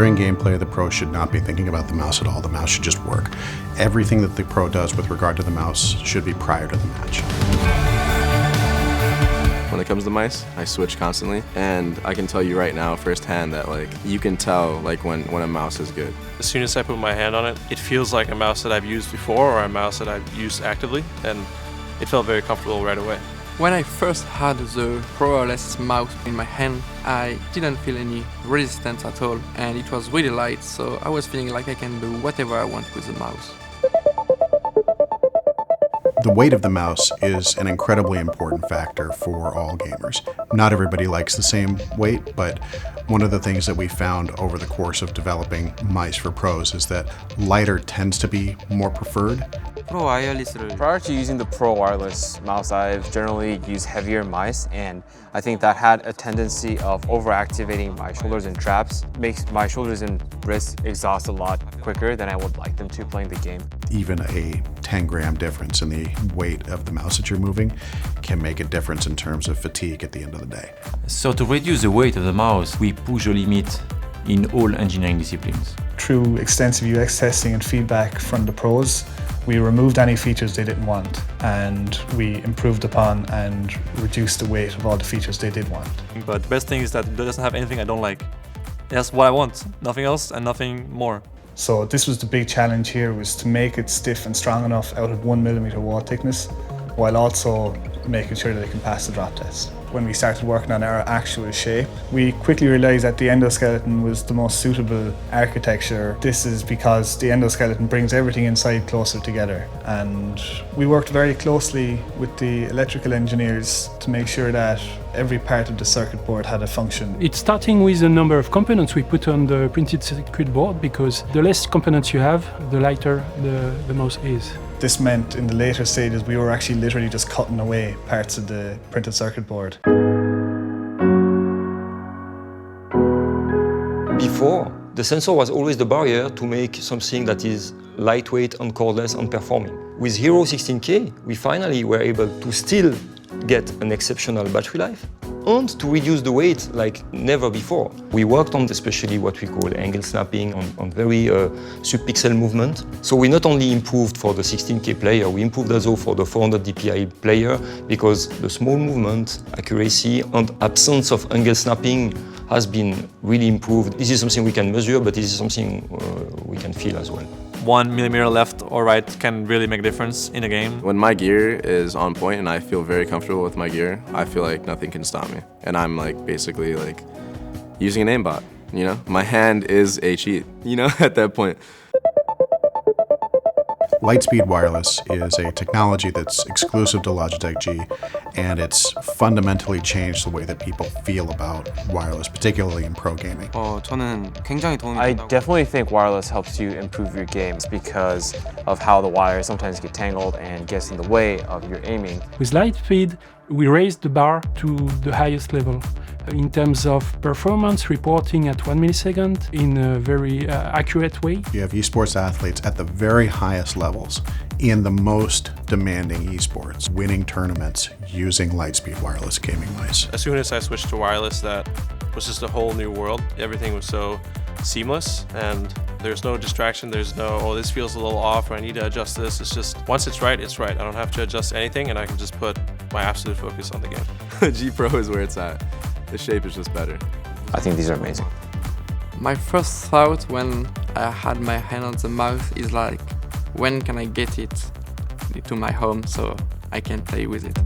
During gameplay, the pro should not be thinking about the mouse at all. The mouse should just work. Everything that the pro does with regard to the mouse should be prior to the match. When it comes to mice, I switch constantly, and I can tell you right now firsthand that you can tell when a mouse is good. As soon as I put my hand on it, it feels like a mouse that I've used before or a mouse that I've used actively, and it felt very comfortable right away. When I first had the Pro-less mouse in my hand, I didn't feel any resistance at all, and it was really light, so I was feeling like I can do whatever I want with the mouse. The weight of the mouse is an incredibly important factor for all gamers. Not everybody likes the same weight, but one of the things that we found over the course of developing mice for pros is that lighter tends to be more preferred. Prior to using the Pro Wireless mouse, I've generally used heavier mice, and I think that had a tendency of overactivating my shoulders and traps, makes my shoulders and wrists exhaust a lot quicker than I would like them to playing the game. Even a 10-gram difference in the weight of the mouse that you're moving can make a difference in terms of fatigue at the end of the day. So to reduce the weight of the mouse, we push the limit in all engineering disciplines. Through extensive UX testing and feedback from the pros, we removed any features they didn't want, and we improved upon and reduced the weight of all the features they did want. But the best thing is that it doesn't have anything I don't like. That's what I want, nothing else and nothing more. So this was the big challenge here, was to make it stiff and strong enough out of 1mm wall thickness, while also making sure that it can pass the drop test. When we started working on our actual shape, we quickly realized that the endoskeleton was the most suitable architecture. This is because the endoskeleton brings everything inside closer together, and we worked very closely with the electrical engineers to make sure that every part of the circuit board had a function. It's starting with the number of components we put on the printed circuit board, because the less components you have, the lighter the mouse is. This meant in the later stages we were actually literally just cutting away parts of the printed circuit board. Before, the sensor was always the barrier to make something that is lightweight and cordless and performing. With Hero 16K, we finally were able to still get an exceptional battery life and to reduce the weight like never before. We worked on especially what we call angle snapping, on very sub-pixel movement. So we not only improved for the 16K player, we improved also for the 400 DPI player, because the small movement, accuracy and absence of angle snapping has been really improved. This is something we can measure, but this is something we can feel as well. 1 millimeter left or right can really make a difference in a game. When my gear is on point and I feel very comfortable with my gear, I feel like nothing can stop me. And I'm basically using an aimbot, you know? My hand is a cheat, you know, at that point. LIGHTSPEED Wireless is a technology that's exclusive to Logitech G, and it's fundamentally changed the way that people feel about wireless, particularly in pro gaming. I definitely think wireless helps you improve your games because of how the wires sometimes get tangled and gets in the way of your aiming. With LIGHTSPEED, we raised the bar to the highest level in terms of performance, reporting at 1 millisecond in a very accurate way. You have esports athletes at the very highest levels in the most demanding esports, winning tournaments using LIGHTSPEED wireless gaming mice. As soon as I switched to wireless, that was just a whole new world. Everything was so seamless, and there's no distraction, there's no, oh, this feels a little off, or I need to adjust this. It's just, once it's right, it's right. I don't have to adjust anything, and I can just put my absolute focus on the game. G Pro is where it's at. The shape is just better. I think these are amazing. My first thought when I had my hand on the mouse is when can I get it to my home so I can play with it?